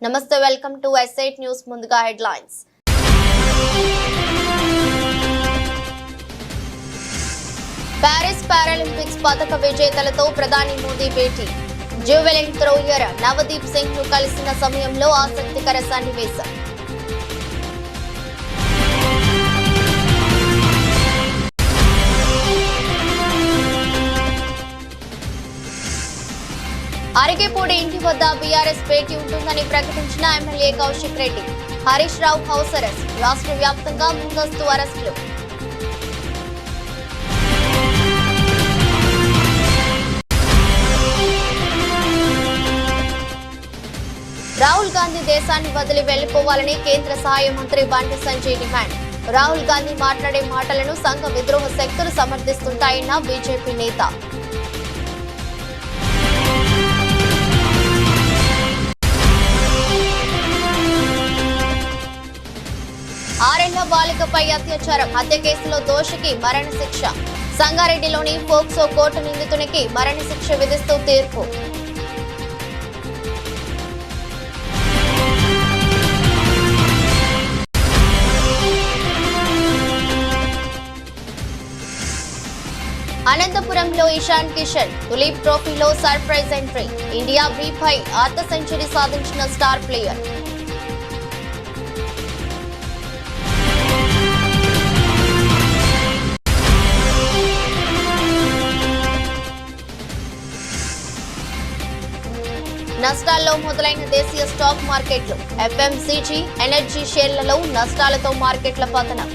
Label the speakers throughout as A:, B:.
A: నమస్తే, welcome to S8 news. ముందుగా headlines. Paris Paralympics పతక విజేతలతో ప్రధాని మోదీ భేటీ. జావెలిన్ థ్రోయర్ నవదీప్ సింగ్ ను కలిసిన సమయంలో ఆసక్తికర సన్నివేశం. అరికెపూడి ఇంటి వద్ద బీఆర్ఎస్ భేటీ ఉంటుందని ప్రకటించిన MLA Kaushik Reddy. Harish Rao house arrest. రాష్ట్ర వ్యాప్తంగా ముందస్తు అరెస్టులు. రాహుల్ గాంధీ దేశాన్ని వదిలి వెళ్లిపోవాలని కేంద్ర సహాయ మంత్రి బండి సంజయ్ డిమాండ్. రాహుల్ గాంధీ మాట్లాడే మాటలను సంఘ విద్రోహ శక్తులు సమర్థిస్తుంటాయన్న బీజేపీ నేత. ఆరేళ్ల బాలికపై అత్యాచారం హత్య కేసులో దోషికి మరణశిక్ష. సంగారెడ్డిలోని పోక్సో కోర్టు నిందితునికి మరణశిక్ష విధిస్తూ తీర్పు. అనంతపురంలో ఇషాన్ కిషన్ తులీప్ ట్రోఫీలో సర్ప్రైజ్ ఎంట్రీ. ఇండియా బి-పై అర్ధ సెంచరీ సాధించిన స్టార్ ప్లేయర్. నష్టాల్లో మొదలైన దేశీయ స్టాక్ మార్కెట్లు. ఎఫ్ఎంసీజీ, ఎనర్జీ షేర్లలో నష్టాలతో మార్కెట్ల పతనం.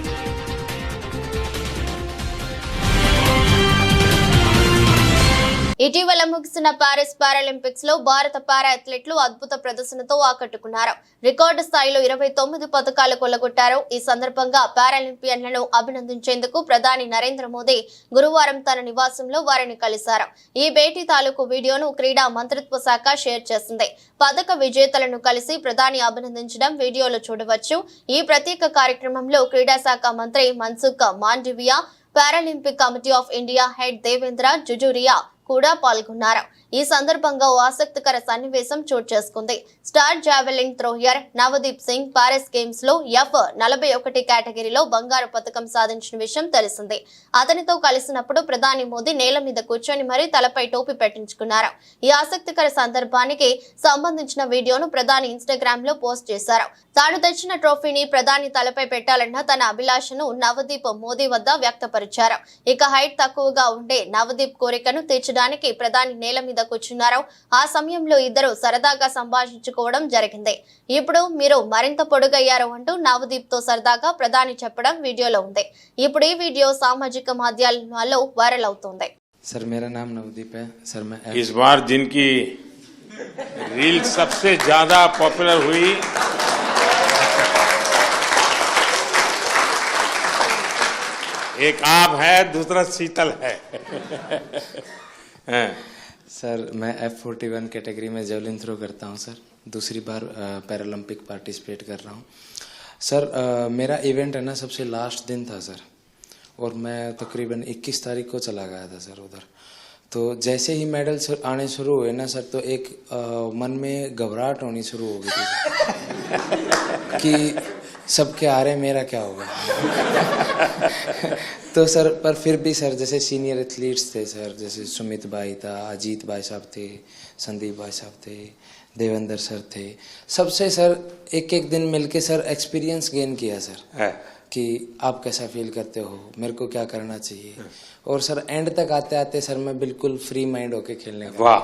A: ఇటీవల ముగిసిన ప్యారిస్ పారాలింపిక్స్ లో భారత పారా అథ్లెట్లు అద్భుత ప్రదర్శనతో ఆకట్టుకున్నారు. రికార్డు స్థాయిలో 29 పతకాలు కొల్లగొట్టారు. ఈ సందర్భంగా పారాలింపియన్లను అభినందించేందుకు ప్రధాని నరేంద్ర మోదీ గురువారం తన నివాసంలో వారిని కలిశారు. ఈ భేటీ తాలూకు వీడియోను క్రీడా మంత్రిత్వ శాఖ షేర్ చేసింది. పతక విజేతలను కలిసి ప్రధాని అభినందించడం వీడియోలో చూడవచ్చు. ఈ ప్రత్యేక కార్యక్రమంలో క్రీడా శాఖ మంత్రి Mansukh Mandaviya, Paralympic committee of India head Devendra Jhajharia కూడా పాల్గొన్నారు. ఈ సందర్భంగా ఓ ఆసక్తికర సన్నివేశం చోటు చేసుకుంది. Star javelin thrower Navdeep Singh Paris games లో F41 కేటగిరీలో బంగారు పతకం సాధించిన విషయం తెలిసిందే. అతనితో కలిసినప్పుడు ప్రధాని మోదీ నేల మీద కూర్చొని మరీ తలపై టోపీ పెట్టించుకున్నారు. ఈ ఆసక్తికర సందర్భానికి సంబంధించిన వీడియోను ప్రధాని ఇన్స్టాగ్రామ్ లో పోస్ట్ చేశారు. తాను తెచ్చిన ట్రోఫీని ప్రధాని తలపై పెట్టాలన్న తన అభిలాషను నవదీప్ మోదీ వద్ద వ్యక్తపరిచారు. ఇక హైట్ తక్కువగా ఉండే నవదీప్ కోరికను తీర్చడానికి ప్రధాని నేల మీద కూర్చున్నారు. ఆ సమయంలో ఇద్దరు సరదాగా సంభాషించుకోవడం జరిగింది. ఇప్పుడు మీరు మరింత పొడుగయ్యారు అంటూ నవదీప్ తో సరదాగా ప్రధాని చెప్పడం వీడియోలో ఉంది. ఇప్పుడు ఈ వీడియో సామాజిక మాధ్యమాల్లో వైరల్ అవుతుంది.
B: सर मेरा नाम नवदीप है सर। मैं
C: इस बार जिनकी रील सबसे ज्यादा पॉपुलर हुई एक आप है, दूसरा शीतल है।
B: सर मैं F41 कैटेगरी में जेवलिन थ्रो करता हूं सर। दूसरी बार पैरालंपिक पार्टिसिपेट कर रहा हूं सर। मेरा इवेंट है ना सबसे लास्ट दिन था सर, और मैं तकरीबन 21 तारीख को चला गया था सर उधर। तो जैसे ही मेडल आने शुरू हुए ना सर, तो एक मन में घबराहट होनी शुरू हो गई थी कि सबके आ रहे, मेरा क्या होगा। तो सर पर फिर भी सर जैसे सीनियर एथलीट्स थे सर, जैसे सुमित भाई था, अजीत भाई साहब थे, संदीप भाई साहब थे, देवेंद्र सर थे, सबसे सर एक एक दिन मिलके सर एक्सपीरियंस गेन किया सर कि आप कैसा फील करते हो, मेरे को क्या करना चाहिए। और सर एंड तक आते आते सर मैं बिल्कुल फ्री माइंड होके खेलने का।
C: वाह।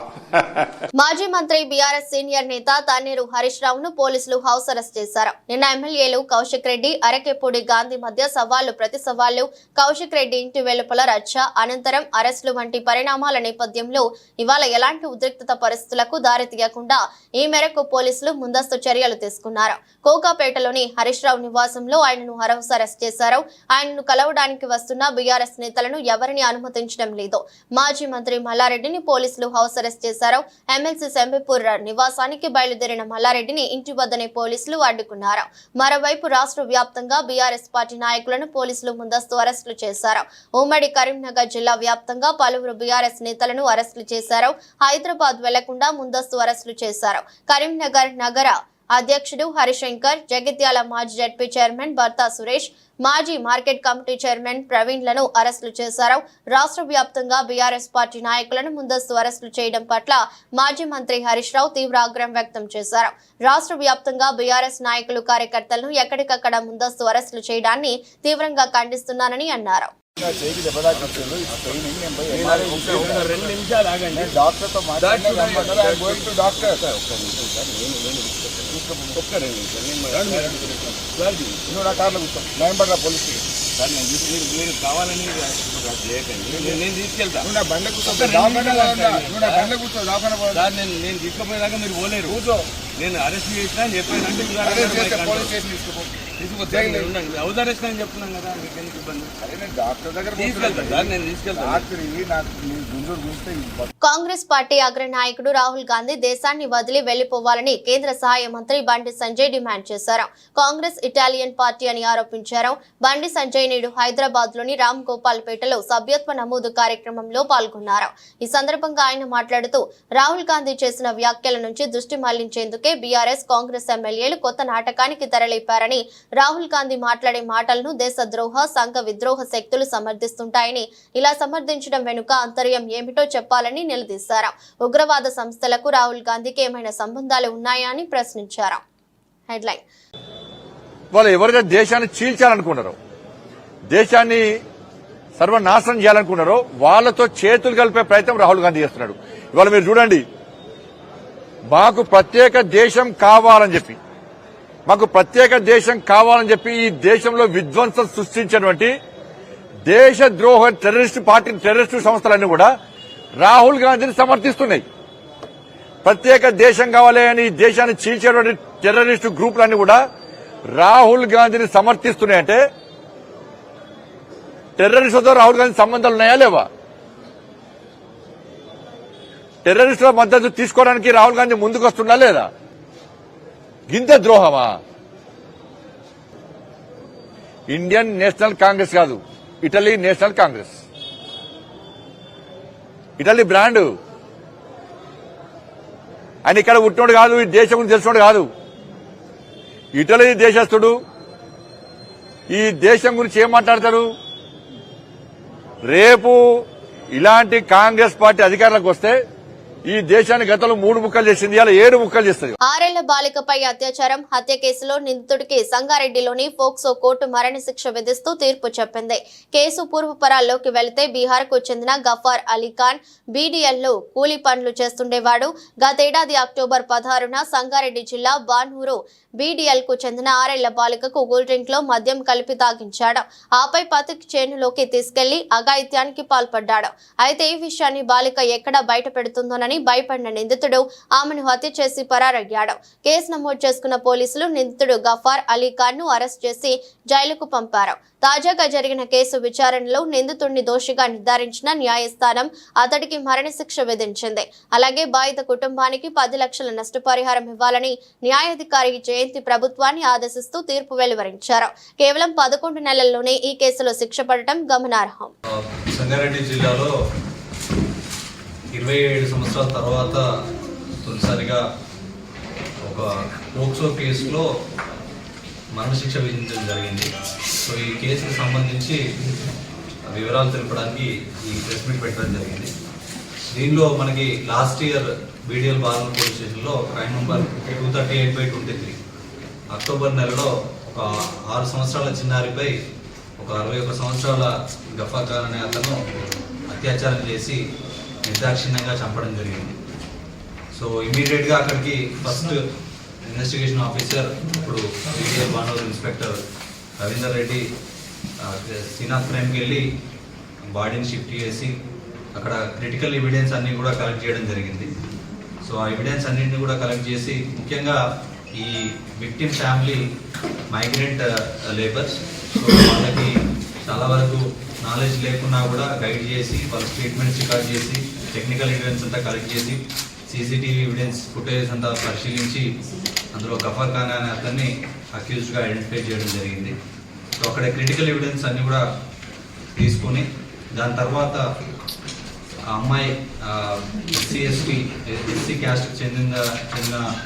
A: మాజీ మంత్రి బీఆర్ఎస్ సీనియర్ నేత తన్నీరు హరీష్ రావును పోలీసులు హౌస్ అరెస్ట్ చేశారు. నిన్న ఎమ్మెల్యేలు కౌశిక్ రెడ్డి, అరకెపూడి గాంధీ మధ్య సవాళ్లు ప్రతి సవాళ్లు, కౌశిక్ రెడ్డి ఇంటి వెలుపల రచ్చ, అనంతరం అరెస్టులు వంటి పరిణామాల నేపథ్యంలో ఇవాళ ఎలాంటి ఉద్రిక్తత పరిస్థితులకు దారితీయకుండా ఈ మేరకు పోలీసులు ముందస్తు చర్యలు తీసుకున్నారు. కోకాపేటలోని హరీష్ రావు నివాసంలో ఆయనను హౌస్ అరెస్ట్ చేశారు. ఆయనను కలవడానికి వస్తున్న బీఆర్ఎస్ నేతలను ఎవరిని అనుమతించడం లేదు. మాజీ మంత్రి మల్లారెడ్డిని పోలీసులు హౌస్ అరెస్ట్ చేశారు. ఎమ్మెల్సీ సెంబిపూర్ నివాసానికి బయలుదేరిన మల్లారెడ్డిని ఇంటి వద్దనే పోలీసులు అడ్డుకున్నారు. మరోవైపు రాష్ట్ర వ్యాప్తంగా బీఆర్ఎస్ పార్టీ నాయకులను పోలీసులు ముందస్తు అరెస్టులు చేశారు. ఉమ్మడి కరీంనగర్ జిల్లా వ్యాప్తంగా పలువురు బీఆర్ఎస్ నేతలను అరెస్టులు చేశారు. హైదరాబాద్ వెళ్లకుండా ముందస్తు అరెస్టులు చేశారు. కరీంనగర్ నగర అధ్యక్షుడు హరిశంకర్, జగిత్యాల మాజీ జడ్పీ చైర్మన్ భర్తా సురేష్, మాజీ మార్కెట్ కమిటీ చైర్మన్ ప్రవీణ్లను అరెస్టులు చేశారు. రాష్ట్ర వ్యాప్తంగా బీఆర్ఎస్ పార్టీ నాయకులను ముందస్తు అరెస్టులు చేయడం పట్ల మాజీ మంత్రి హరీష్ రావు తీవ్ర ఆగ్రహం వ్యక్తం చేశారు. రాష్ట్ర వ్యాప్తంగా బీఆర్ఎస్ నాయకులు, కార్యకర్తలను ఎక్కడికక్కడ ముందస్తు అరెస్టులు చేయడాన్ని తీవ్రంగా ఖండిస్తున్నానని అన్నారు.
D: మీరు కావాలని నేను తీసుకెళ్తాను. నేను తీసుకుపోయేదాకా మీరు పోలేరు. నేను అరెస్ట్ చేసినా అని చెప్పాను. హౌస్ అరెస్ట్ అని చెప్తున్నాను కదా, మీకు ఎందుకు ఇబ్బంది? డాక్టర్ దగ్గర తీసుకెళ్తాను. నేను తీసుకెళ్తాను.
A: కాంగ్రెస్ పార్టీ అగ్ర నాయకుడు రాహుల్ గాంధీ దేశాన్ని వదిలి వెళ్లిపోవాలని కేంద్ర సహాయ మంత్రి బండి సంజయ్ డిమాండ్ చేశారు. కాంగ్రెస్ ఇటాలియన్ పార్టీ అని ఆరోపించారు. బండి సంజయ్ నేడు హైదరాబాద్ లోని రామ్ గోపాల్ పేటలో సభ్యత్వ నమోదు కార్యక్రమంలో పాల్గొన్నారు. ఈ సందర్భంగా ఆయన మాట్లాడుతూ రాహుల్ గాంధీ చేసిన వ్యాఖ్యల నుంచి దృష్టి మళ్లించేందుకే బీఆర్ఎస్, కాంగ్రెస్ ఎమ్మెల్యేలు కొత్త నాటకానికి తెరలేపారని, రాహుల్ గాంధీ మాట్లాడే మాటలను దేశద్రోహ, సంఘ విద్రోహ శక్తులు సమర్థిస్తుంటాయని, ఇలా సమర్థించడం వెనుక అంతర్యం ఏమిటో చెప్పాలని నిలదీశారు. ఉగ్రవాద సంస్థలకు రాహుల్ గాంధీకి ఏమైనా సంబంధాలు ఉన్నాయా అని ప్రశ్నించారు. హెడ్లైన్:
E: వాళ్ళు ఎవరైతే దేశాన్ని చీల్చాలనుకున్నారో, దేశాన్ని సర్వనాశనం చేయాలనుకున్నారో వాళ్ళతో చేతులు కలిపే ప్రయత్నం రాహుల్ గాంధీ చేస్తున్నాడు. ఇవాళ మీరు చూడండి, మాకు ప్రత్యేక దేశం కావాలని చెప్పి ఈ దేశంలో విధ్వంసం సృష్టించినటువంటి దేశద్రోహ టెర్రరిస్టు సంస్థలన్నీ కూడా రాహుల్ గాంధీని సమర్థిస్తున్నాయి. ప్రత్యేక దేశం కావాలి అని దేశాన్ని చీల్చేటువంటి టెర్రరిస్టు గ్రూపులన్నీ కూడా రాహుల్ గాంధీని సమర్థిస్తున్నాయంటే టెర్రరిస్టులతో రాహుల్ గాంధీ సంబంధాలు ఉన్నాయా లేవా? టెర్రరిస్టుల మద్దతు తీసుకోవడానికి రాహుల్ గాంధీ ముందుకు వస్తున్నా లేదా? గింత ద్రోహమా? ఇండియన్ నేషనల్ కాంగ్రెస్ కాదు, Italy national Congress, Italy brand. ఆయన ఇక్కడ పుట్టినోడు కాదు, ఈ దేశం గురించి తెలిసినోడు కాదు. ఇటలీ దేశస్థుడు. ఈ దేశం గురించి ఏం మాట్లాడతారు? రేపు ఇలాంటి కాంగ్రెస్ పార్టీ అధికారంలోకి వస్తే ఈ దేశాన్ని గతంలో 3 ముక్కలు చేసింది, ఇలా 7 ముక్కలు చేస్తుంది.
A: 6 ఏళ్ల బాలికపై అత్యాచారం, హత్య కేసులో నిందితుడికి సంగారెడ్డిలోని ఫోక్సో కోర్టు మరణశిక్ష విధిస్తూ తీర్పు చెప్పింది. కేసు పూర్వపరాల్లోకి వెళితే బీహార్ కు చెందిన గఫార్ అలీఖాన్ బీడీఎల్లో కూలీ పనులు చేస్తుండేవాడు. గతేడాది అక్టోబర్ 16న సంగారెడ్డి జిల్లా బాన్హూరు బీడీఎల్ కు చెందిన 6 ఏళ్ల బాలికకు కూల్ డ్రింక్ లో మద్యం కలిపి తాగించాడు. ఆపై పతికి చేనులోకి తీసుకెళ్లి అఘాయిత్యానికి పాల్పడ్డాడు. అయితే ఈ విషయాన్ని బాలిక ఎక్కడ బయట పెడుతుందోనని భయపడిన నిందితుడు ఆమెను హత్య చేసి పరారయ్యాడు. కేసు నమోదు చేసుకున్న పోలీసులు నిందితుడు గఫార్ అలీఖాన్ ను అరెస్ట్ చేసి జైలుకు పంపారు. తాజాగా జరిగిన కేసు విచారణలో నిందితుడిని దోషిగా నిర్ధారించిన న్యాయస్థానం అతడికి మరణశిక్ష విధించింది. అలాగే బాధిత కుటుంబానికి 10 లక్షల నష్టపరిహారం ఇవ్వాలని న్యాయాధికారి జయంతి ప్రభుత్వాన్ని ఆదేశిస్తూ తీర్పు వెలువరించారు. కేవలం 11 నెలల్లోనే ఈ కేసులో శిక్ష పడటం గమనార్హం.
F: సంగారెడ్డి జిల్లాలో 27 సంవత్సరాల తర్వాత తొలిసారిగా ఒక పోక్సో కేసులో మరణశిక్ష విధించడం జరిగింది. సో ఈ కేసుకు సంబంధించి వివరాలు తెలపడానికి ఈ ప్రెస్ మీట్ పెట్టడం జరిగింది. దీనిలో మనకి లాస్ట్ ఇయర్ బీడీఎల్ బార్నూర్ పోలీస్ స్టేషన్లో క్రైమ్ నెంబర్ 238/23 అక్టోబర్ నెలలో ఒక 6 సంవత్సరాల చిన్నారిపై ఒక 61 సంవత్సరాల గఫార్ ఖాన్ అనే అతను అత్యాచారం చేసి నిర్దాక్షిణ్యంగా చంపడం జరిగింది. సో ఇమీడియట్గా అక్కడికి ఫస్ట్ ఇన్వెస్టిగేషన్ ఆఫీసర్, ఇప్పుడు BDL Bhanur inspector Ravinder Reddy scene of క్రైమ్కి వెళ్ళి బాడీని షిఫ్ట్ చేసి అక్కడ క్రిటికల్ ఎవిడెన్స్ అన్నీ కూడా కలెక్ట్ చేయడం జరిగింది. సో ఆ ఎవిడెన్స్ అన్నింటినీ కూడా కలెక్ట్ చేసి ముఖ్యంగా ఈ victim family migrant labours, so వాళ్ళకి చాలా వరకు నాలెడ్జ్ లేకున్నా కూడా గైడ్ చేసి వాళ్ళ స్టేట్మెంట్స్ రికార్డ్ చేసి టెక్నికల్ ఎవిడెన్స్ అంతా కలెక్ట్ చేసి సీసీటీవీ ఎవిడెన్స్ ఫుటేజ్ అంతా పరిశీలించి అందులో గఫార్ ఖాన్ అనే అతన్ని అక్యూజ్డ్గా ఐడెంటిఫై చేయడం జరిగింది. సో అక్కడ క్రిటికల్ ఎవిడెన్స్ అన్నీ కూడా తీసుకొని దాని తర్వాత ఆ అమ్మాయి ఎస్సీ క్యాస్ట్కి చెందిన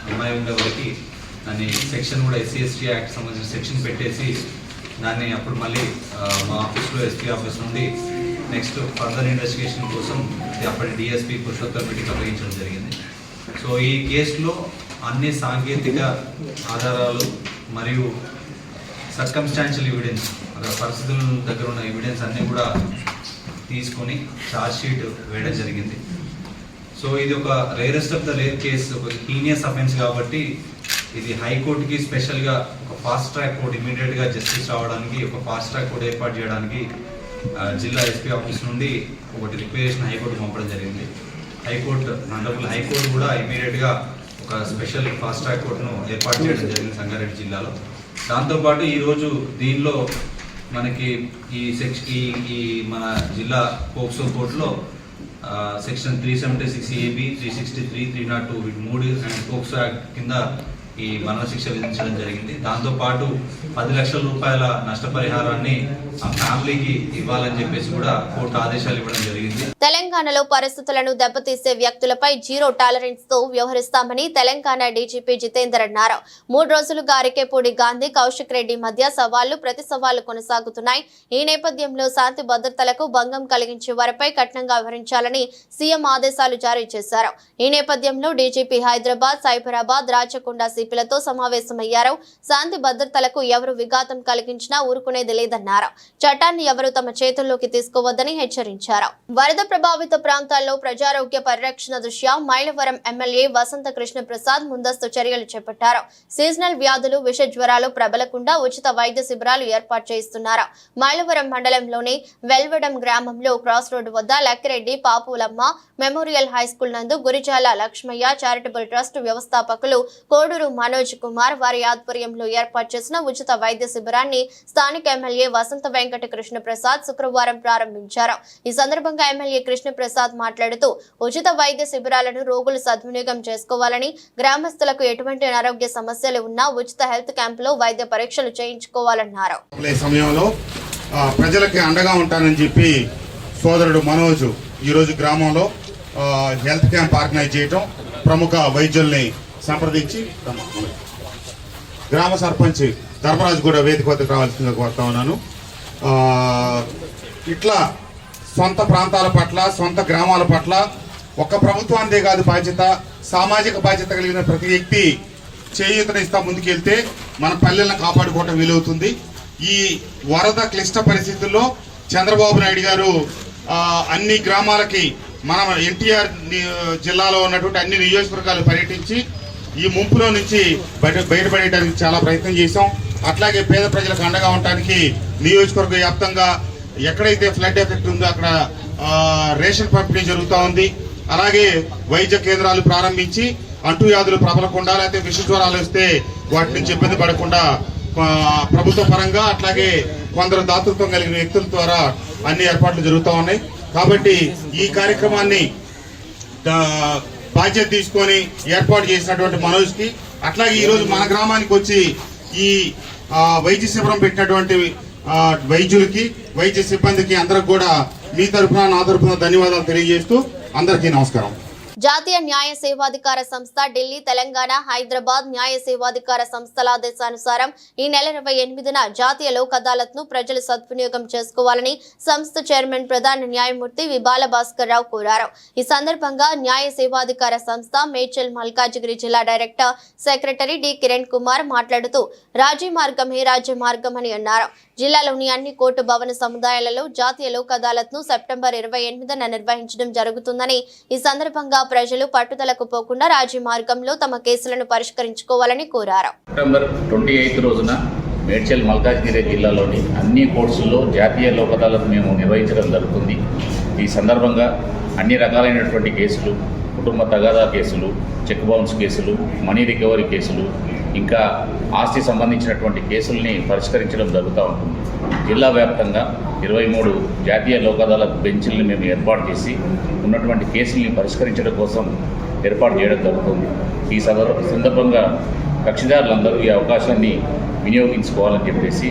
F: అమ్మాయి ఉండే వారికి దాన్ని సెక్షన్ కూడా SC/ST యాక్ట్ సంబంధించిన సెక్షన్ పెట్టేసి దాన్ని అప్పుడు మళ్ళీ మా ఆఫీస్లో SP ఆఫీస్ నుండి నెక్స్ట్ ఫర్దర్ ఇన్వెస్టిగేషన్ కోసం అప్పటి DSP పురుషోత్తమ్ రెడ్డికి అప్పగించడం జరిగింది. సో ఈ కేసులో అన్ని సాంకేతిక ఆధారాలు మరియు సర్కమ్స్టాన్షియల్ ఎవిడెన్స్, పరిస్థితుల దగ్గర ఉన్న ఎవిడెన్స్ అన్నీ కూడా తీసుకొని ఛార్జ్ షీట్ వేయడం జరిగింది. సో ఇది ఒక rarest of the rare case, ఒక హీనియస్ అఫెన్స్ కాబట్టి ఇది హైకోర్టుకి స్పెషల్గా ఒక ఫాస్ట్ ట్రాక్ కోర్టు ఇమీడియట్గా జస్టిస్ రావడానికి ఒక ఫాస్ట్ ట్రాక్ కోర్టు ఏర్పాటు చేయడానికి జిల్లా SP ఆఫీస్ నుండి ఒకటి రిక్వెజేషన్ హైకోర్టు పంపడం జరిగింది. హైకోర్టు కూడా ఇమీడియట్గా ఒక స్పెషల్ ఫాస్ట్ ట్రాక్ కోర్టును ఏర్పాటు చేయడం జరిగింది సంగారెడ్డి జిల్లాలో. దాంతోపాటు ఈరోజు దీనిలో మనకి ఈ మన జిల్లా పోక్సో కోర్టులో సెక్షన్ 376AB, 363, 302 వీటి 3 అండ్ పోక్సో యాక్ట్ కింద ఈ మరణశిక్ష విధించడం జరిగింది. దాంతోపాటు 10 లక్షల రూపాయల నష్టపరిహారాన్ని ఆ ఫ్యామిలీకి ఇవ్వాలని చెప్పేసి కూడా కోర్టు ఆదేశాలు ఇవ్వడం జరిగింది.
A: తెలంగాణలో పరిస్థితులను దెబ్బతీసే వ్యక్తులపై జీరో టాలరెన్స్ తో వ్యవహరిస్తామని తెలంగాణ DGP జితేందర్ అన్నారు. 3 రోజులుగా అరికేపూడి గాంధీ, కౌశిక్ రెడ్డి మధ్య సవాళ్లు ప్రతి సవాళ్లు కొనసాగుతున్నాయి. ఈ నేపథ్యంలో శాంతి భద్రతలకు భంగం కలిగించే వారిపై కఠినంగా వ్యవహరించాలని సీఎం ఆదేశాలు జారీ చేశారు. ఈ నేపథ్యంలో DGP హైదరాబాద్, సైబరాబాద్, రాచకొండ సిపిలతో సమావేశమయ్యారు. శాంతి భద్రతలకు ఎవరు విఘాతం కలిగించినా ఊరుకునేది లేదన్నారు. చట్టాన్ని ఎవరు తమ చేతుల్లోకి తీసుకోవద్దని హెచ్చరించారు. వరద ప్రభావిత ప్రాంతాల్లో ప్రజారోగ్య పరిరక్షణ దృష్ట్యా మైలవరం ఎమ్మెల్యే వసంత కృష్ణ ప్రసాద్ ముందస్తు చర్యలు చేపట్టారు. సీజనల్ వ్యాధులు, విష జ్వరాలు ప్రబలకుండా ఉచిత వైద్య శిబిరాలు ఏర్పాటు చేస్తున్నారు. మైలవరం మండలంలోని వెల్వడం గ్రామంలో క్రాస్ రోడ్డు వద్ద లక్కిరెడ్డి పాపులమ్మ మెమోరియల్ హైస్కూల్ నందు గురిజాల లక్ష్మయ్య చారిటబుల్ ట్రస్ట్ వ్యవస్థాపకులు కోడూరు మనోజ్ కుమార్ వారి ఆధ్వర్యంలో ఏర్పాటు చేసిన ఉచిత వైద్య శిబిరాన్ని స్థానిక ఎమ్మెల్యే వసంత వెంకట కృష్ణ ప్రసాద్ శుక్రవారం ప్రారంభించారు. ఈ సందర్భంగా ఎమ్మెల్యే కృష్ణ ప్రసాద్ మాట్లాడుతూ ఉచిత వైద్య శిబిరాలను రోగులు సద్వినియోగం చేసుకోవాలని, గ్రామస్తులకు ఎటువంటి అనారోగ్య సమస్యలు ఉన్నా ఉచిత హెల్త్ క్యాంపులో వైద్య పరీక్షలు చేయించుకోవాలన్నారు.
G: సమయంలో ప్రజలకి అండగా ఉంటానని చెప్పి సోదరుడు మనోజ్ ఈరోజు గ్రామంలో హెల్త్ క్యాంప్ ఆర్గనైజ్ చేయటం, ప్రముఖ వైద్యుల్ని సంప్రదించి గ్రామ సర్పంచ్ ధర్మరాజు కూడా వేదిక వద్దకు రావాల్సిందిగా కోరుతా ఉన్నాను. ఇట్లా సొంత ప్రాంతాల పట్ల, సొంత గ్రామాల పట్ల ఒక్క ప్రభుత్వానిదే కాదు బాధ్యత, సామాజిక బాధ్యత కలిగిన ప్రతి వ్యక్తి చేయూతనిస్తా ముందుకెళ్తే మన పల్లెలను కాపాడుకోవటం వీలవుతుంది. ఈ వరద క్లిష్ట పరిస్థితుల్లో చంద్రబాబు నాయుడు గారు అన్ని గ్రామాలకి మన ఎన్టీఆర్ జిల్లాలో ఉన్నటువంటి అన్ని నియోజకవర్గాలు పర్యటించి ఈ ముంపులో నుంచి బయటపడేయడానికి చాలా ప్రయత్నం చేశాం. అట్లాగే పేద ప్రజలకు అండగా ఉండటానికి నియోజకవర్గ వ్యాప్తంగా ఎక్కడైతే ఫ్లడ్ ఎఫెక్ట్ ఉందో అక్కడ రేషన్ పంపిణీ జరుగుతూ ఉంది. అలాగే వైద్య కేంద్రాలు ప్రారంభించి అంటువ్యాధులు ప్రబలకుండా, లేకపోతే విష జ్వరాలు వస్తే వాటి నుంచి ఇబ్బంది పడకుండా ప్రభుత్వ పరంగా అట్లాగే కొందరు దాతృత్వం కలిగిన వ్యక్తుల ద్వారా అన్ని ఏర్పాట్లు జరుగుతూ ఉన్నాయి. కాబట్టి ఈ కార్యక్రమాన్ని బాధ్యత తీసుకొని ఏర్పాటు చేసినటువంటి మనోజ్కి, అట్లాగే ఈరోజు మన గ్రామానికి వచ్చి ఈ వైద్య శిబిరం పెట్టినటువంటి వైద్యులకి, వైద్య సిబ్బందికి అందరికి కూడా మీ తరఫున, నా తరఫున ధన్యవాదాలు తెలియజేస్తూ అందరికీ నమస్కారం.
A: జాతీయ న్యాయ సేవాధికార సంస్థ ఢిల్లీ, తెలంగాణ, హైదరాబాద్ న్యాయ సేవాధికార సంస్థల ఆదేశానుసారం ఈ నెల 28న జాతీయ లోక్ అదాలత్ ను ప్రజలు సద్వినియోగం చేసుకోవాలని సంస్థ చైర్మన్ ప్రధాన న్యాయమూర్తి వి బాలభాస్కర్ రావు కోరారు. ఈ సందర్భంగా న్యాయ సేవాధికార సంస్థ మేడ్చల్ మల్కాజిగిరి జిల్లా director secretary D Kiran Kumar మాట్లాడుతూ రాజీ మార్గమే రాజ్య మార్గం అని అన్నారు. జిల్లాలోని అన్ని కోర్టు భవన సముదాయాలలో జాతీయ లోక్ అదాలత్ ను సెప్టెంబర్ 28న నిర్వహించడం జరుగుతుందని, ఈ సందర్భంగా ప్రజలు పట్టుదలకు పోకుండా రాజీ మార్గంలో తమ కేసులను పరిష్కరించుకోవాలని కోరారు.
H: సెప్టెంబర్ 28 రోజున మేడ్చల్ మల్కాజ్గిరి జిల్లాలోని అన్ని కోర్టుల్లో జాతీయ లోక్ అదాలత్ మేము నిర్వహించడం జరుగుతుంది. ఈ సందర్భంగా అన్ని రకాలైనటువంటి కేసులు, కుటుంబ తగాదా కేసులు, చెక్ బౌన్స్ కేసులు, మనీ రికవరీ కేసులు, ఇంకా ఆస్తి సంబంధించినటువంటి కేసుల్ని పరిష్కరించడం జరుగుతూ ఉంటుంది. జిల్లా వ్యాప్తంగా 23 జాతీయ లోక్ అదాలత్ బెంచ్ల్ని మేము ఏర్పాటు చేసి ఉన్నటువంటి కేసుల్ని పరిష్కరించడం కోసం ఏర్పాటు చేయడం జరుగుతుంది. ఈ సందర్భంగా కక్షిదారులందరూ ఈ అవకాశాన్ని వినియోగించుకోవాలని చెప్పేసి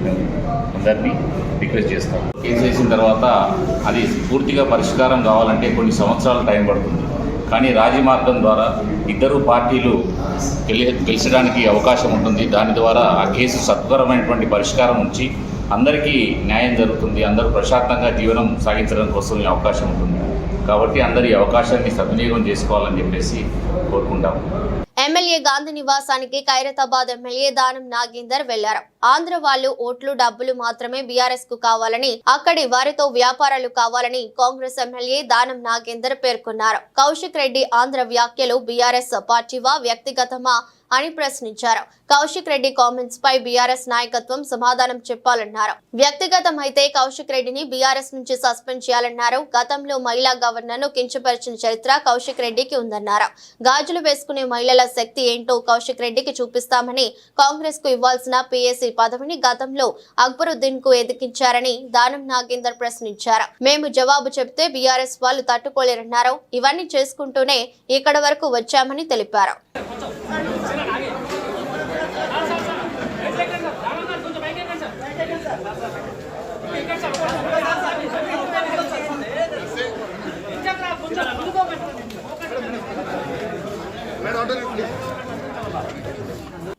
H: మేము అందరినీ రిక్వెస్ట్ చేస్తాం. కేసు వేసిన తర్వాత అది పూర్తిగా పరిష్కారం కావాలంటే కొన్ని సంవత్సరాల టైం పడుతుంది. కానీ రాజీ మార్గం ద్వారా ఇద్దరు పార్టీలు గెలిచడానికి అవకాశం ఉంటుంది. దాని ద్వారా ఆ కేసు సత్వరమైనటువంటి పరిష్కారం ఉంచి అందరికీ న్యాయం జరుగుతుంది, అందరూ ప్రశాంతంగా జీవనం సాగించడం కోసం ఈ అవకాశం ఉంటుంది. కాబట్టి అందరి అవకాశాన్ని సద్వినియోగం చేసుకోవాలని చెప్పేసి కోరుకుంటాం.
A: ఎమ్మెల్యే గాంధీ నివాసానికి ఖైరతాబాద్ ఎమ్మెల్యే దానం నాగేందర్ వెళ్లారు. ఆంధ్ర వాళ్ళు ఓట్లు డబ్బులు మాత్రమే బీఆర్ఎస్ కు కావాలని, అక్కడి వారితో వ్యాపారాలు కావాలని కాంగ్రెస్ ఎమ్మెల్యే దానం నాగేందర్ పేర్కొన్నారు. కౌశిక్ రెడ్డి ఆంధ్ర వ్యాఖ్యలు బీఆర్ఎస్ పార్టీవా వ్యక్తిగతమా అని ప్రశ్నించారు. కౌశిక్ రెడ్డి కామెంట్స్ పై బీఆర్ఎస్ నాయకత్వం సమాధానం చెప్పాలన్నారు. వ్యక్తిగతమైతే కౌశిక్ రెడ్డిని బీఆర్ఎస్ నుంచి సస్పెండ్ చేయాలన్నారు. గతంలో మహిళా గవర్నర్ ను కించపరిచిన చరిత్ర కౌశిక్ రెడ్డికి ఉందన్నారు. గాజులు వేసుకునే మహిళల శక్తి ఏంటో కౌశిక్ రెడ్డికి చూపిస్తామని, కాంగ్రెస్ కు ఇవ్వాల్సిన పీఏసీ పదవిని గతంలో అక్బరుద్దీన్ కు ఎదిగించారని దానం నాగేందర్ ప్రశ్నించారు. మేము జవాబు చెప్తే బీఆర్ఎస్ వాళ్ళు తట్టుకోలేరన్నారు. ఇవన్నీ చేసుకుంటూనే ఇక్కడ వరకు వచ్చామని తెలిపారు.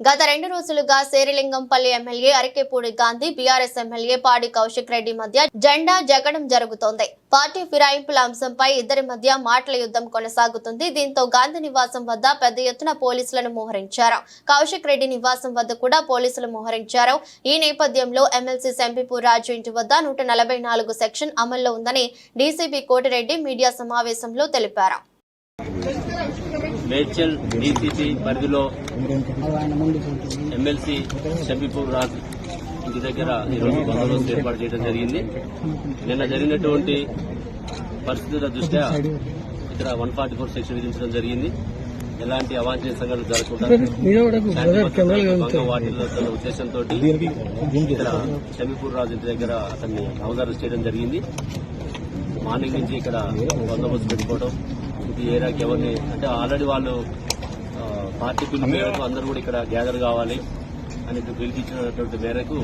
A: గత 2 రోజులుగా Serilingampally MLA Arikepudi Gandhi, BRS MLA పాడి కౌశిక్ రెడ్డి మధ్య జెండా జగడం జరుగుతోంది. పార్టీ ఫిరాయింపుల అంశంపై ఇద్దరి మధ్య మాటల యుద్ధం కొనసాగుతుంది. దీంతో గాంధీ నివాసం వద్ద పెద్ద ఎత్తున పోలీసులను మోహరించారు. కౌశిక్ రెడ్డి నివాసం వద్ద కూడా పోలీసులు మోహరించారు. ఈ నేపథ్యంలో ఎమ్మెల్సీ సెంపిపూర్ రాజు ఇంటి వద్ద 144 సెక్షన్ అమల్లో ఉందని డీసీపీ కోటిరెడ్డి మీడియా సమావేశంలో తెలిపారు.
I: మేడ్చల్ డీసీపీ పరిధిలో ఎమ్మెల్సీ షంపీపూర్ రాజు ఇంటి దగ్గర ఈరోజు బందోబస్తు ఏర్పాటు చేయడం జరిగింది. నిన్న జరిగినటువంటి పరిస్థితుల దృష్ట్యా ఇక్కడ 144 సెక్షన్ విధించడం జరిగింది. ఎలాంటి అవాంఛనీయ సంఘటనలు జరగకుండా వాటిల్లో ఉద్దేశంతో ఇక్కడ షంపీపూర్ రాజు ఇంటి దగ్గర అతన్ని హౌస్ అరెస్ట్ చేయడం జరిగింది. మార్నింగ్ నుంచి ఇక్కడ బందోబస్తు పెట్టుకోవడం, ఈ ఏరియాకి ఎవరిని అంటే ఆల్రెడీ వాళ్ళు పార్టీ పిలుపు మేరకు అందరూ కూడా ఇక్కడ గ్యాదర్ కావాలి అని పిలిపించినటువంటి మేరకు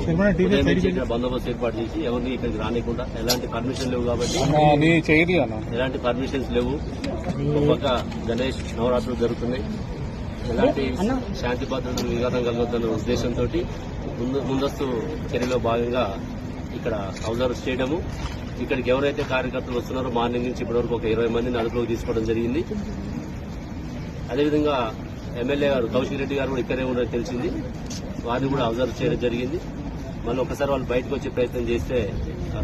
I: ఇక్కడ బందోబస్తు ఏర్పాటు చేసి ఎవరిని ఇక్కడికి రానికుండా, ఎలాంటి పర్మిషన్ లేవు కాబట్టి ఎలాంటి పర్మిషన్స్ లేవు. ఒక్కొక్క గణేష్ నవరాత్రులు జరుగుతున్నాయి. ఎలాంటి శాంతి భద్రతలు విఘాతం కలగొద్దన్న ఉద్దేశంతో ముందస్తు చర్యలో భాగంగా ఇక్కడ హౌస్ అరెస్ట్ చేయడము. ఇక్కడికి ఎవరైతే కార్యకర్తలు వస్తున్నారో మార్నింగ్ నుంచి ఇప్పటివరకు ఒక 20 మందిని అదుపులోకి తీసుకోవడం జరిగింది. అదేవిధంగా ఎమ్మెల్యే గారు కౌశిక్ రెడ్డి గారు కూడా ఇక్కడే ఉండడం తెలిసింది. వారిని కూడా అబ్జర్వ్ చేయడం జరిగింది. మళ్ళీ ఒకసారి వాళ్ళు బయటకు వచ్చే ప్రయత్నం చేస్తే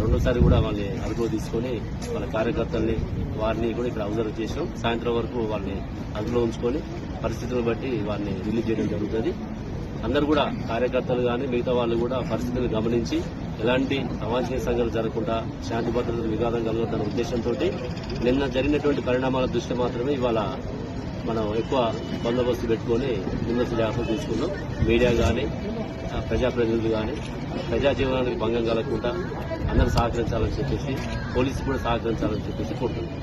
I: రెండోసారి కూడా వాళ్ళని అదుపులోకి తీసుకొని వాళ్ళ కార్యకర్తల్ని వారిని కూడా ఇక్కడ అబ్జర్వ్ చేసాం. సాయంత్రం వరకు వాళ్ళని అదుపులో ఉంచుకొని పరిస్థితులను బట్టి వారిని రిలీజ్ చేయడం జరుగుతుంది. అందరూ కూడా కార్యకర్తలు కానీ మిగతా వాళ్ళు కూడా పరిస్థితులను గమనించి ఎలాంటి అవాంఛనీయ సంఘటనలు జరగకుండా శాంతి భద్రతలు విఘాతం కలగొద్దన్న ఉద్దేశంతో నిన్న జరిగినటువంటి పరిణామాల దృష్ట్యా మాత్రమే ఇవాళ మనం ఎక్కువ బందోబస్తు పెట్టుకుని ముందస్తు జాగ్రత్తలు తీసుకున్నాం. మీడియా కానీ ప్రజాప్రతినిధులు కానీ ప్రజా జీవనానికి భంగం కలగకుండా అందరూ సహకరించాలని చెప్పేసి, పోలీసులు కూడా సహకరించాలని చెప్పేసి కోరుతున్నాం.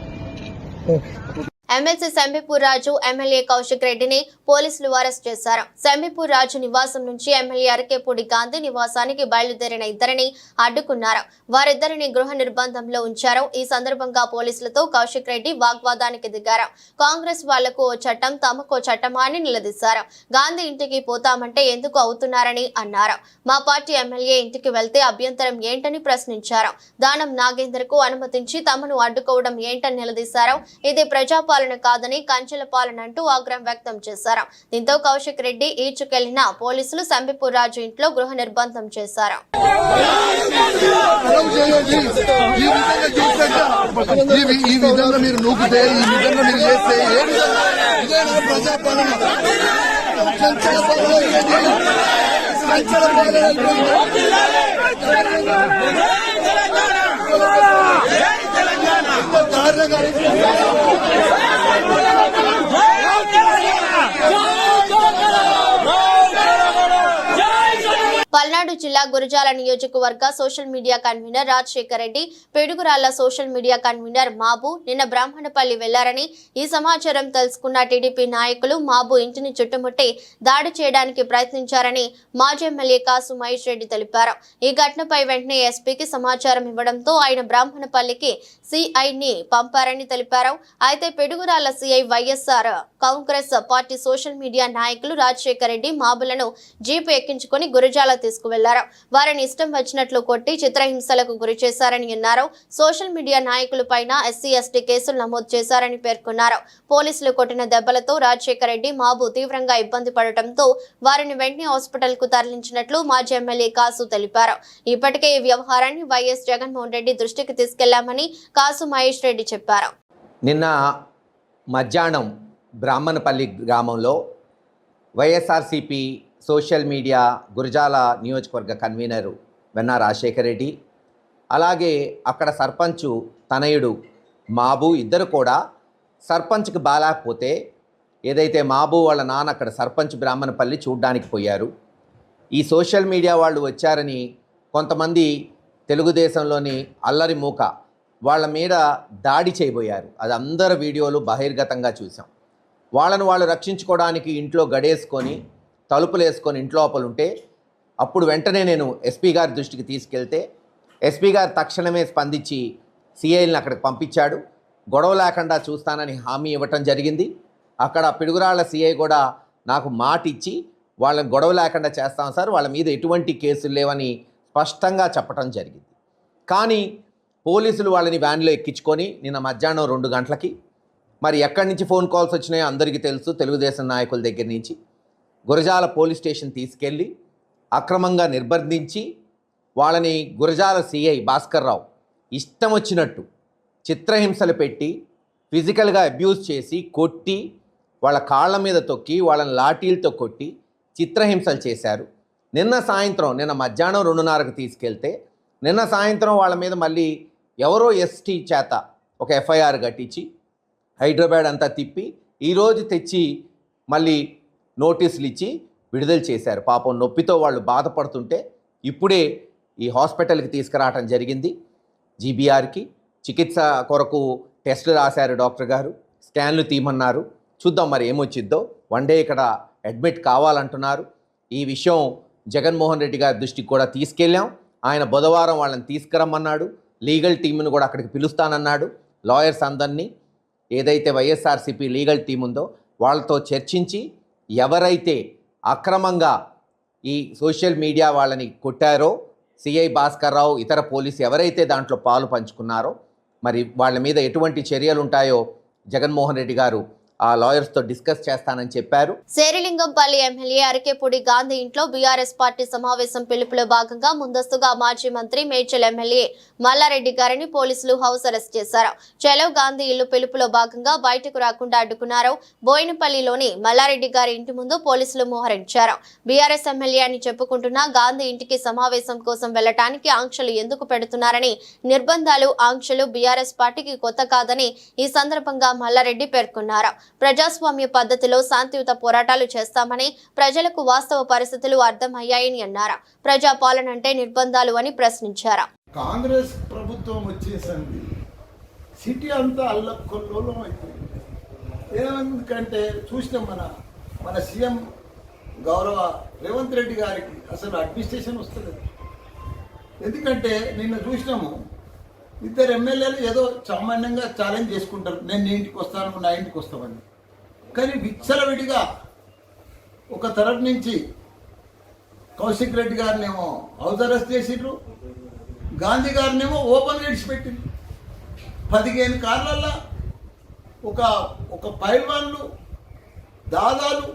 A: ఎమ్మెల్సీ సెంబిపూర్ రాజు, ఎమ్మెల్యే కౌశిక్ రెడ్డిని పోలీసులు అరెస్ట్ చేశారు. సెంబిపూర్ రాజు నివాసం నుంచి ఎమ్మెల్యే అరికెపూడి గాంధీ నివాసానికి బయలుదేరిన ఇద్దరిని అడ్డుకున్నారు. వారిద్దరిని గృహ నిర్బంధంలో ఉంచారు. ఈ సందర్భంగా పోలీసులతో కౌశిక్ రెడ్డి వాగ్వాదానికి దిగారు. కాంగ్రెస్ వాళ్లకు ఓ చట్టం, తమకో చట్టమా అని నిలదీశారు. గాంధీ ఇంటికి పోతామంటే ఎందుకు అవుతున్నారని అన్నారు. మా పార్టీ ఎమ్మెల్యే ఇంటికి వెళ్తే అభ్యంతరం ఏంటని ప్రశ్నించారు. దానం నాగేందర్ కు అనుమతించి తమను అడ్డుకోవడం ఏంటని నిలదీశారు. ఇది ప్రజాపాలన కాదని కంచెల పాలన అంటూ ఆగ్రహం వ్యక్తం చేశారు. దీంతో కౌశిక్ రెడ్డి ఈడ్చుకెళ్లిన పోలీసులు సెంబిపూర్ రాజు ఇంట్లో గృహ నిర్బంధం చేశారు.
J: ఈ విధంగా మీరు నూకితే, ఈ విధంగా మీరు చేస్తే ప్రజాపాలన
A: పల్నాడు జిల్లా గురజాల నియోజకవర్గ social media convener Rajasekhar Reddy, Piduguralla social media convener Mabu నిన్న బ్రాహ్మణపల్లి వెళ్లారని ఈ సమాచారం తెలుసుకున్న టీడీపీ నాయకులు మాబు ఇంటిని చుట్టుముట్టి దాడి చేయడానికి ప్రయత్నించారని మాజీ ఎమ్మెల్యే కాసు మహేష్ రెడ్డి తెలిపారు. ఈ ఘటనపై వెంటనే ఎస్పీకి సమాచారం ఇవ్వడంతో ఆయన బ్రాహ్మణపల్లికి సిఐని పంపారని తెలిపారు. అయితే Piduguralla CI YSR Congress party social media నాయకులు రాజశేఖర్ రెడ్డి మాబులను జీపు ఎక్కించుకుని గురజాల తీసుకువెళ్లారు. వారిని ఇష్టం వచ్చినట్లు కొట్టి చిత్రహింసలకు గురి చేశారని అన్నారు. సోషల్ మీడియా నాయకులపైన ఎస్సీ ఎస్టీ కేసులు నమోదు చేశారని పేర్కొన్నారు. పోలీసులు కొట్టిన దెబ్బలతో రాజశేఖర్ రెడ్డి మాబు తీవ్రంగా ఇబ్బంది పడటంతో వారిని వెంటనే హాస్పిటల్ కు తరలించినట్లు మాజీ ఎమ్మెల్యే కాసు తెలిపారు. ఇప్పటికే ఈ వ్యవహారాన్ని వైఎస్ జగన్మోహన్ రెడ్డి దృష్టికి తీసుకెళ్లామని కాసు మహేష్ రెడ్డి చెప్పారు.
K: నిన్న మధ్యాహ్నం బ్రాహ్మణపల్లి గ్రామంలో వైఎస్ఆర్సీపీ సోషల్ మీడియా గురజాల నియోజకవర్గ కన్వీనరు వెన్నా రాజశేఖర్ రెడ్డి, అలాగే అక్కడ సర్పంచు తనయుడు మాబు ఇద్దరు కూడా సర్పంచ్కి బాలేకపోతే ఏదైతే మాబు వాళ్ళ నాన్న అక్కడ సర్పంచ్ బ్రాహ్మణపల్లి చూడ్డానికి పోయారు. ఈ సోషల్ మీడియా వాళ్ళు వచ్చారని కొంతమంది తెలుగుదేశంలోని అల్లరి మూక వాళ్ళ మీద దాడి చేయబోయారు. అది అందరు వీడియోలు బహిర్గతంగా చూసాం. వాళ్ళను వాళ్ళు రక్షించుకోవడానికి ఇంట్లో గడేసుకొని తలుపులు వేసుకొని ఇంట్లో లోపలుంటే అప్పుడు వెంటనే నేను ఎస్పీ గారి దృష్టికి తీసుకెళ్తే ఎస్పీ గారు తక్షణమే స్పందించి సిఐల్ని అక్కడికి పంపించాడు. గొడవ లేకుండా చూస్తానని హామీ ఇవ్వటం జరిగింది. అక్కడ పిడుగురాళ్ల సిఐ కూడా నాకు మాట ఇచ్చి వాళ్ళని గొడవ లేకుండా చేస్తాం సార్, వాళ్ళ మీద ఎటువంటి కేసులు లేవని స్పష్టంగా చెప్పడం జరిగింది. కానీ పోలీసులు వాళ్ళని వ్యాన్లో ఎక్కించుకొని నిన్న మధ్యాహ్నం 2 గంటలకి మరి ఎక్కడి నుంచి ఫోన్ కాల్స్ వచ్చినాయో అందరికీ తెలుసు, తెలుగుదేశం నాయకుల దగ్గర నుంచి గురజాల పోలీస్ స్టేషన్ తీసుకెళ్ళి అక్రమంగా నిర్బంధించి వాళ్ళని గురజాల సిఐ భాస్కర్ రావు ఇష్టం వచ్చినట్టు చిత్రహింసలు పెట్టి ఫిజికల్గా అబ్యూజ్ చేసి కొట్టి వాళ్ళ కాళ్ళ మీద తొక్కి వాళ్ళని లాఠీలతో కొట్టి చిత్రహింసలు చేశారు. నిన్న మధ్యాహ్నం 2:30కి తీసుకెళ్తే నిన్న సాయంత్రం వాళ్ళ మీద మళ్ళీ ఎవరో ఎస్టీ చేత ఒక ఎఫ్ఐఆర్ కట్టించి హైదరాబాద్ అంతా తిప్పి ఈరోజు తెచ్చి మళ్ళీ నోటీసులు ఇచ్చి విడుదల చేశారు. పాపం నొప్పితో వాళ్ళు బాధపడుతుంటే ఇప్పుడే ఈ హాస్పిటల్కి తీసుకురావటం జరిగింది. జీబీఆర్కి చికిత్స కొరకు టెస్టులు రాశారు డాక్టర్ గారు, స్కాన్లు తీయమన్నారు. చూద్దాం మరి ఏమొచ్చిద్దో. 1 డే ఇక్కడ అడ్మిట్ కావాలంటున్నారు. ఈ విషయం జగన్మోహన్ రెడ్డి గారి దృష్టికి కూడా తీసుకెళ్ళాం. ఆయన బుధవారం వాళ్ళని తీసుకురమ్మన్నాడు. లీగల్ టీంను కూడా అక్కడికి పిలుస్తానన్నాడు. లాయర్స్ అందరినీ ఏదైతే వైఎస్ఆర్సీపీ లీగల్ టీం ఉందో వాళ్ళతో చర్చించి ఎవరైతే అక్రమంగా ఈ సోషల్ మీడియా వాళ్ళని కొట్టారో సిఐ భాస్కర్ రావు ఇతర పోలీసు ఎవరైతే దాంట్లో పాలు పంచుకున్నారో మరి వాళ్ళ మీద ఎటువంటి చర్యలు ఉంటాయో జగన్మోహన్ రెడ్డి గారు ఆ లాయర్స్ తో డిస్కస్ చేస్తానని చెప్పారు.
A: శేరిలింగంపల్లి ఎమ్మెల్యే అరకేపూడి గాంధీ ఇంట్లో బీఆర్ఎస్ పార్టీ సమావేశం పిలుపులో భాగంగా ముందస్తుగా మాజీ మంత్రి మేడ్చల్ ఎమ్మెల్యే మల్లారెడ్డి గారిని పోలీసులు హౌస్ అరెస్ట్ చేశారు. చలో గాంధీ ఇల్లు పిలుపులో భాగంగా బయటకు రాకుండా అడ్డుకున్నారు. బోయినపల్లిలోని మల్లారెడ్డి గారి ఇంటి ముందు పోలీసులు మోహరించారు. బీఆర్ఎస్ ఎమ్మెల్యే అని చెప్పుకుంటున్న గాంధీ ఇంటికి సమావేశం కోసం వెళ్లటానికి ఆంక్షలు ఎందుకు పెడుతున్నారని, నిర్బంధాలు ఆంక్షలు బీఆర్ఎస్ పార్టీకి కొత్త కాదని ఈ సందర్భంగా మల్లారెడ్డి పేర్కొన్నారు. ప్రజాస్వామ్య పద్ధతిలో శాంతియుత పోరాటాలు చేస్తామని, ప్రజలకు వాస్తవ పరిస్థితులు అర్థమయ్యాయని అన్నారు. ప్రజాపాలన అంటే నిర్బంధాలు అని ప్రశ్నించారు.
J: కాంగ్రెస్ ప్రభుత్వం వచ్చేసింది, సిటీ అంతా అల్లకొల్లోలం అయిపోయింది. ఎందుకంటే చూసిన మన సీఎం గౌరవ రేవంత్ రెడ్డి గారికి అసలు అడ్మినిస్ట్రేషన్ వస్తుంది. ఎందుకంటే నిన్న చూసినాము, 2 ఎమ్మెల్యేలు ఏదో సామాన్యంగా ఛాలెంజ్ చేసుకుంటారు, నేను నీ ఇంటికి వస్తాను, నా ఇంటికి వస్తామని. కానీ విచ్చలవిడిగా ఒక తరఫు నుంచి కౌశిక్ రెడ్డి గారినేమో హౌస్ అరెస్ట్ చేసిండ్రు, గాంధీ గారినేమో ఓపెన్ విడిచిపెట్టిండ్రు. 15 కార్లల్లో ఒక పైల్వాన్లు దాదాలు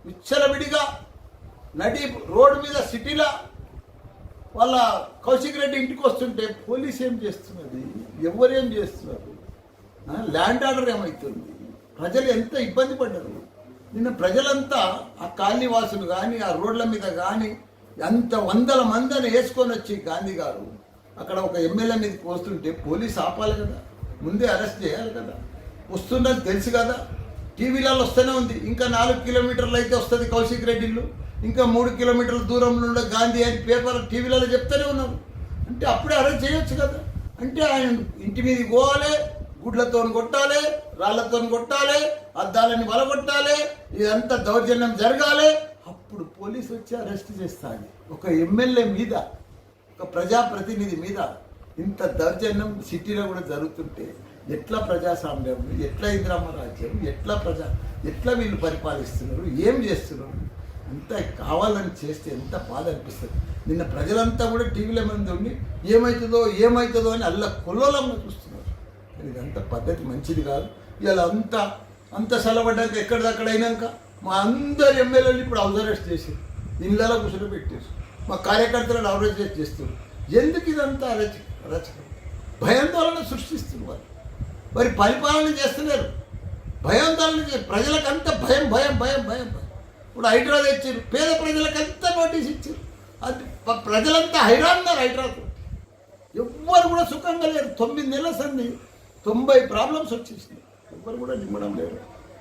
J: విచ్చలవిడిగా నడి రోడ్డు మీద సిటీలో వాళ్ళ కౌశిక్ రెడ్డి ఇంటికి వస్తుంటే పోలీసు ఏం చేస్తున్నది, ఎవరేం చేస్తున్నారు, ల్యాండ్ ఆర్డర్ ఏమవుతుంది, ప్రజలు ఎంత ఇబ్బంది పడ్డారు. నిన్న ప్రజలంతా ఆ కాలనీ వాసులు కానీ ఆ రోడ్ల మీద కానీ అంత 100 మందిని వేసుకొని వచ్చి గాంధీ గారు అక్కడ ఒక ఎమ్మెల్యే మీదకి వస్తుంటే పోలీసు ఆపాలి కదా, ముందే అరెస్ట్ చేయాలి కదా. వస్తున్నది తెలుసు కదా, టీవీలలో వస్తూనే ఉంది. ఇంకా 4 కిలోమీటర్లు అయితే వస్తుంది కౌశిక్ రెడ్డి ఇల్లు, ఇంకా 3 కిలోమీటర్ల దూరంలో ఉన్న గాంధీ అని పేపర్ టీవీలలో చెప్తూనే ఉన్నారు. అంటే అప్పుడే అరెస్ట్ చేయొచ్చు కదా. అంటే ఆయన ఇంటి మీదకి పోవాలి, గుడ్లతో కొట్టాలి, రాళ్లతో కొట్టాలి, అద్దాలని వలగొట్టాలి, ఇదంతా దౌర్జన్యం జరగాలి. అప్పుడు పోలీసు వచ్చి అరెస్ట్ చేస్తాడు. ఒక ఎమ్మెల్యే మీద, ఒక ప్రజాప్రతినిధి మీద ఇంత దౌర్జన్యం సిటీలో కూడా జరుగుతుంటే ఎట్లా ప్రజాస్వామ్యం, ఎట్లా ఇందిరమ్మ రాజ్యం, ఎట్లా వీళ్ళు పరిపాలిస్తున్నారు, ఏం చేస్తున్నారు? అంతా కావాలని చేస్తే ఎంత బాధ అనిపిస్తుంది. నిన్న ప్రజలంతా కూడా టీవీల మీద ఉండి ఏమవుతుందో అని అల్ల కొల్లోలంగా చూస్తున్నారు. ఇదంతా పద్ధతి మంచిది కాదు. ఇలా అంత సెలబడ్డాక ఎక్కడిదక్కడ అయినాక మా అందరు ఎమ్మెల్యేలు ఇప్పుడు హౌస్ అరెస్ట్ చేసి ఇళ్ళలో కూర్చొని పెట్టేసి మా కార్యకర్తలను అరెస్ట్ చేస్తున్నారు. ఎందుకు ఇదంతా అరచకం? భయాందోళన సృష్టిస్తున్నారు. మరి పరిపాలన చేస్తున్నారు, భయాందోళన ప్రజలకంతా భయం. ఇప్పుడు హైడ్రా తెచ్చారు, పేద ప్రజలకంతా నోటీస్ ఇచ్చారు. అది ప్రజలంతా హైరాన్నారు. హైడ్రాతో ఎవ్వరు కూడా సుఖంగా లేరు. 9 నెలల సంది 90 ప్రాబ్లమ్స్ వచ్చేసినాయి. ఎవ్వరు కూడా నిమ్మడం లేరు.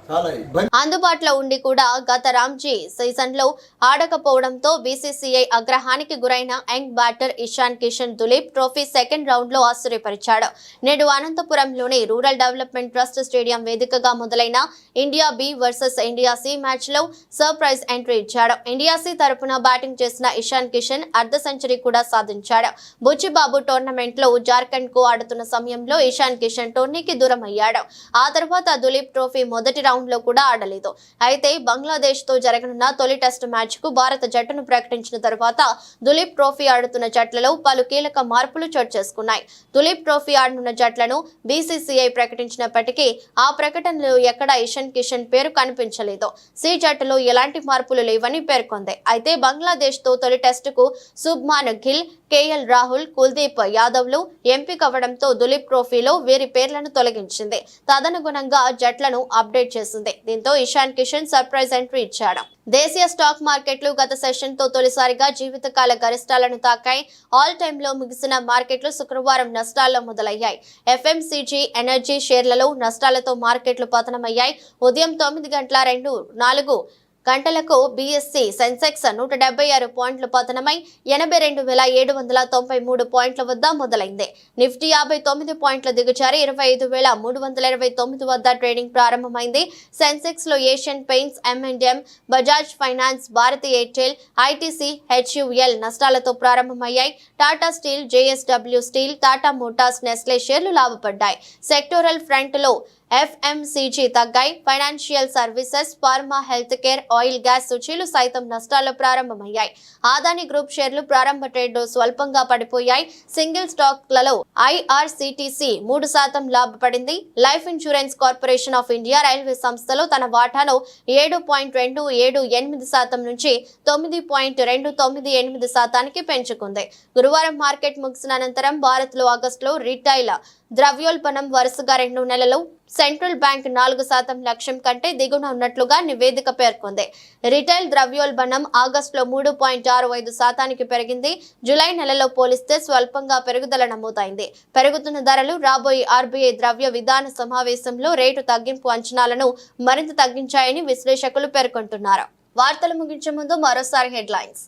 J: చాలా ఇబ్బంది.
A: అందుబాటులో ఉండి కూడా గత రామ్జీ సీజన్లో ఆడకపోవడంతో బీసీసీఐ ఆగ్రహానికి గురైన young batter Ishan Kishan Duleep trophy second రౌండ్లో ఆశ్చర్యపరిచాడు. నేడు అనంతపురంలోని రూరల్ డెవలప్మెంట్ ట్రస్ట్ స్టేడియం వేదికగా మొదలైన India B versus India C మ్యాచ్లో సర్ప్రైజ్ ఎంట్రీ ఇచ్చాడు. ఇండియా సి తరపున బ్యాటింగ్ చేసిన ఇషాన్ కిషన్ అర్ధ సెంచరీ కూడా సాధించాడు. బుచ్చిబాబు టోర్నమెంట్లో జార్ఖండ్కు ఆడుతున్న సమయంలో ఇషాన్ కిషన్ టోర్నీకి దూరం అయ్యాడు. ఆ తర్వాత దులీప్ ట్రోఫీ మొదటి రౌండ్లో కూడా ఆడలేదు. అయితే బంగ్లాదేశ్తో జరగనున్న తొలి టెస్ట్ మ్యాచ్కు భారత జట్టును ప్రకటించిన తర్వాత దులీప్ ట్రోఫీ ఆడుతున్న జట్లలో పలు కీలక మార్పులు చోటు చేసుకున్నాయి. దులీప్ ట్రోఫీ ఆడనున్న జట్లను బీసీసీఐ ప్రకటించినప్పటికీ ఆ ప్రకటనలో ఎక్కడా ఇషాన్ కిషన్ పేరు కనిపించలేదు. సి జట్టులో ఎలాంటి మార్పులు లేవని పేర్కొంది. అయితే బంగ్లాదేశ్తో తొలి టెస్టుకు శుభ్మాన్ గిల్, కేఎల్ రాహుల్, కుల్దీప్ యాదవ్లు ఎంపికవ్వడంతో దులీప్ ట్రోఫీలో వీరి పేర్లను తొలగించింది. తదనుగుణంగా జట్లను అప్డేట్ చేసింది. దీంతో ఇషాన్ కిషన్ సర్ప్రైజ్ ఎంట్రీ ఇచ్చాడు. దేశీయ స్టాక్ మార్కెట్లు గత సెషన్తో తొలిసారిగా జీవితకాల గరిష్టాలను తాకాయి. ఆల్ టైంలో ముగిసిన మార్కెట్లు శుక్రవారం నష్టాల్లో మొదలయ్యాయి. ఎఫ్ఎంసీజీ, ఎనర్జీ షేర్లలో నష్టాలతో మార్కెట్లు పతనమయ్యాయి. ఉదయం 9:04 గంటలకు బీఎస్సీ సెన్సెక్స్ 176 పాయింట్లు పతనమై 82,793 పాయింట్ల వద్ద మొదలైంది. నిఫ్టీ 59 పాయింట్ల దిగజారి 25,329 వద్ద ట్రేడింగ్ ప్రారంభమైంది. సెన్సెక్స్ లో Asian Paints, M&M, Bajaj finance, Bharti Airtel, ITC, HUL నష్టాలతో ప్రారంభమయ్యాయి. Tata steel, JSW steel, Tata motors, Nestle షేర్లు లాభపడ్డాయి. సెక్టోరల్ ఫ్రంట్ లో ఎఫ్ఎంసీజీ తగ్గాయి. Financial services, pharma, health care, oil, gas సూచీలు సైతం నష్టాల్లో ప్రారంభమయ్యాయి. ఆదాని గ్రూప్ షేర్లు ప్రారంభ ట్రేడ్లో స్వల్పంగా పడిపోయాయి. సింగిల్ స్టాక్లలో ఐఆర్సీటీసీ 3% లాభపడింది. Life insurance corporation of India railway సంస్థలో తన వాటాను 7.278% నుంచి 9.298% పెంచుకుంది. గురువారం మార్కెట్ ముగిసిన అనంతరం భారత్ లో ఆగస్టులో రిటైల్ ద్రవ్యోల్బణం వరుసగా 2 నెలలు సెంట్రల్ బ్యాంక్ 4% లక్ష్యం కంటే దిగువన ఉన్నట్లుగా నివేదిక పేర్కొంది. రిటైల్ ద్రవ్యోల్బణం ఆగస్టులో 3.65% పెరిగింది. జులై నెలలో పోలిస్తే స్వల్పంగా పెరుగుదల నమోదైంది. పెరుగుతున్న ధరలు రాబోయే ఆర్బీఐ ద్రవ్య విధాన సమావేశంలో రేటు తగ్గింపు అంచనాలను మరింత తగ్గించాయని విశ్లేషకులు పేర్కొంటున్నారు. వార్తలు ముగించే ముందు మరోసారి హెడ్లైన్స్.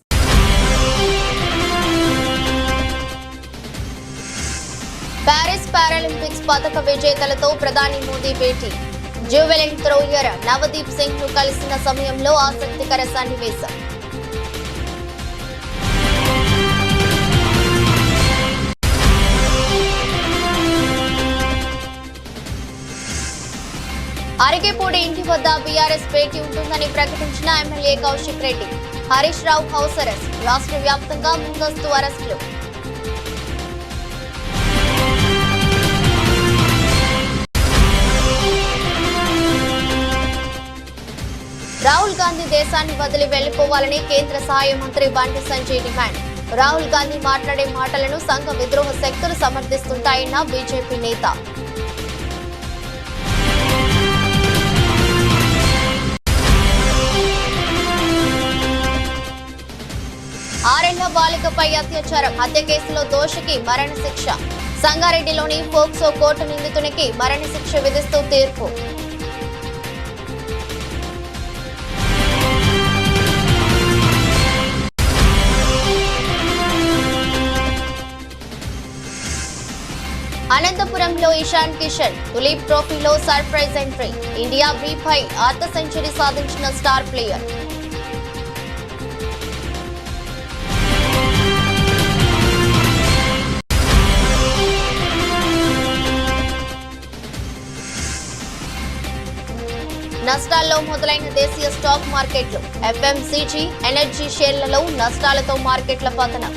A: ప్యారిస్ పారాలింపిక్స్ పతక విజేతలతో ప్రధాని మోదీ భేటీ. జ్యూవెలిన్ థ్రోయర్ నవదీప్ సింగ్ ను కలిసిన సమయంలో ఆసక్తికర సన్నివేశం. అరిగేపూడి ఇంటి వద్ద బీఆర్ఎస్ భేటీ ఉంటుందని ప్రకటించిన MLA Kaushik Reddy. Harish Rao house arrest. రాష్ట్ర వ్యాప్తంగా ముందస్తు అరెస్టులు. రాహుల్ గాంధీ దేశాన్ని వదిలి వెళ్లిపోవాలని కేంద్ర సహాయ మంత్రి బండి సంజయ్ డిమాండ్. రాహుల్ గాంధీ మాట్లాడే మాటలను సంఘ విద్రోహ శక్తులు సమర్థిస్తుంటాయన్న బీజేపీ నేత. ఆరేళ్ల బాలికపై అత్యాచారం, హత్య కేసులో దోషికి మరణశిక్ష. సంగారెడ్డిలోని పోక్సో కోర్టు నిందితునికి మరణశిక్ష విధిస్తూ తీర్పు. అనంతపురంలో ఇషాన్ కిషన్ తులీప్ ట్రోఫీలో సర్ప్రైజ్ ఎంట్రీ. ఇండియా B పై అర్ధ సెంచరీ సాధించిన స్టార్ ప్లేయర్. నష్టాల్లో మొదలైన దేశీయ స్టాక్ మార్కెట్లు. FMCG, ఎనర్జీ షేర్లలో నష్టాలతో మార్కెట్ల పతనం.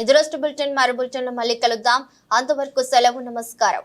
A: ఇది రోజు బులెటిన్. మరో బులెటిన్లో మళ్ళీ కలుద్దాం. అంతవరకు సెలవు. నమస్కారం.